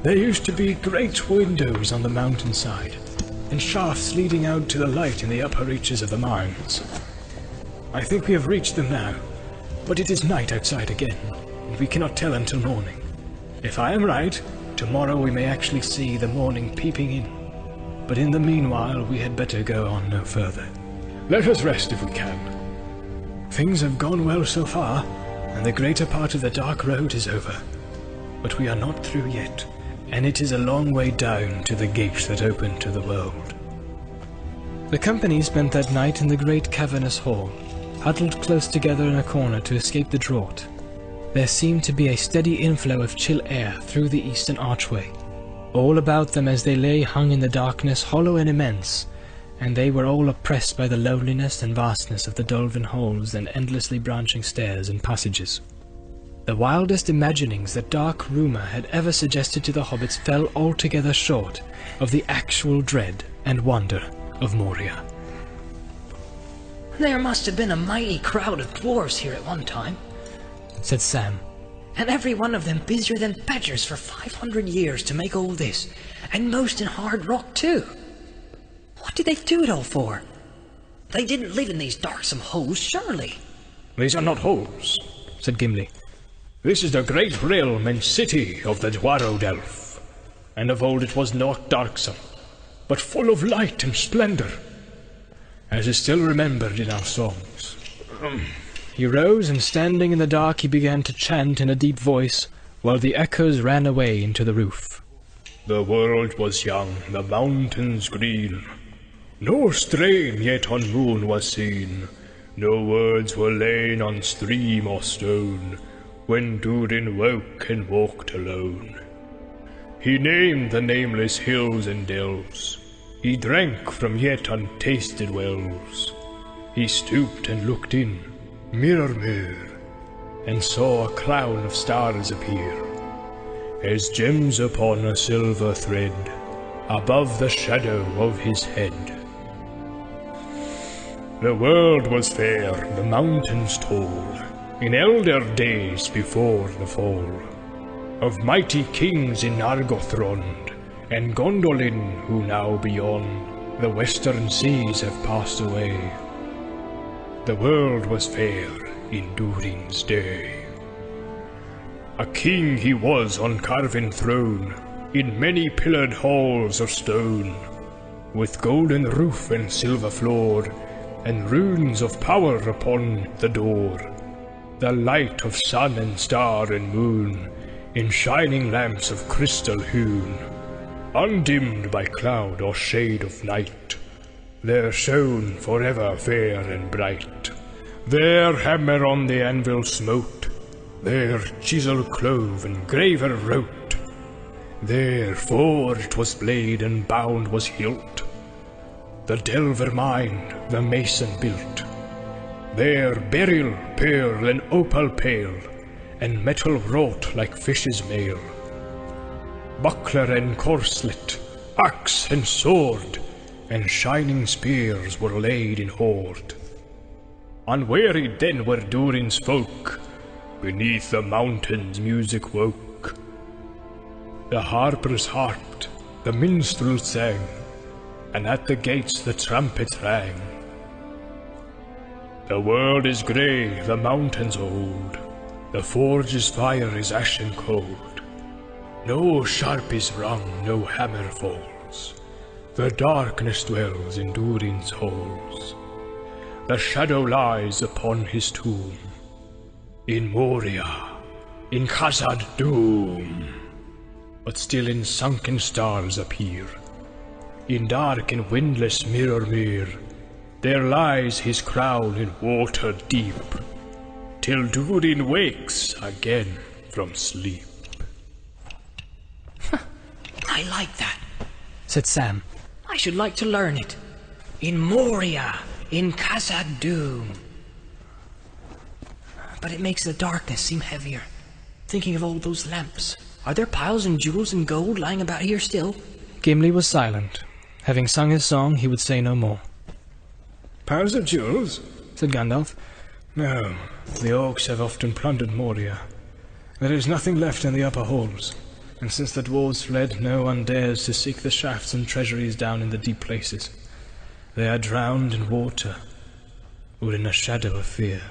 There used to be great windows on the mountainside, and shafts leading out to the light in the upper reaches of the mines. I think we have reached them now, but it is night outside again, and we cannot tell until morning. If I am right, tomorrow we may actually see the morning peeping in. But in the meanwhile, we had better go on no further. Let us rest if we can. Things have gone well so far, and the greater part of the dark road is over. But we are not through yet, and it is a long way down to the gates that open to the world. The company spent that night in the great cavernous hall, huddled close together in a corner to escape the draught. There seemed to be a steady inflow of chill air through the eastern archway. All about them as they lay hung in the darkness, hollow and immense, and they were all oppressed by the loneliness and vastness of the dolven halls and endlessly branching stairs and passages. The wildest imaginings that dark rumour had ever suggested to the hobbits fell altogether short of the actual dread and wonder of Moria. There must have been a mighty crowd of dwarves here at one time, said Sam. And every one of them busier than badgers for 500 years to make all this, and most in hard rock too. What did they do it all for? They didn't live in these darksome holes, surely. These are not holes, said Gimli. This is the great realm and city of the Dwarves, and of old it was not darksome, but full of light and splendour, as is still remembered in our songs. He rose, and standing in the dark he began to chant in a deep voice, while the echoes ran away into the roof. The world was young, the mountains green. No strain yet on moon was seen. No words were lain on stream or stone, when Durin woke and walked alone. He named the nameless hills and dells. He drank from yet untasted wells. He stooped and looked in, mirror, and saw a crown of stars appear, as gems upon a silver thread, above the shadow of his head. The world was fair, the mountains tall, in elder days before the fall, of mighty kings in Nargothrond, and Gondolin, who now beyond the western seas have passed away. The world was fair in Durin's day. A king he was on carven throne, in many pillared halls of stone, with golden roof and silver floor, and runes of power upon the door. The light of sun and star and moon, in shining lamps of crystal hewn, undimmed by cloud or shade of night, there shone forever fair and bright. Their hammer on the anvil smote, their chisel clove and graver wrote, there forged was blade and bound was hilt, the delver mined, the mason built, there beryl, pearl, and opal pale, and metal wrought like fish's mail. Buckler and corslet, axe and sword, and shining spears were laid in hoard. Unwearied then were Durin's folk, beneath the mountains music woke. The harpers harped, the minstrels sang, and at the gates the trumpets rang. The world is grey, the mountains old, the forge's fire is ashen cold. No sharp is rung, no hammer falls, the darkness dwells in Durin's halls. The shadow lies upon his tomb, in Moria, in Khazad Dûm. But still in sunken stars appear, in dark and windless Mirror, there lies his crown in water deep, till Durin wakes again from sleep. I like that, said Sam. I should like to learn it. In Moria, in Khazad Dûm. But it makes the darkness seem heavier, thinking of all those lamps. Are there piles and jewels and gold lying about here still? Gimli was silent. Having sung his song, he would say no more. Piles of jewels? Said Gandalf. No, the orcs have often plundered Moria. There is nothing left in the upper halls. And since the dwarves fled, no one dares to seek the shafts and treasuries down in the deep places. They are drowned in water, or in a shadow of fear.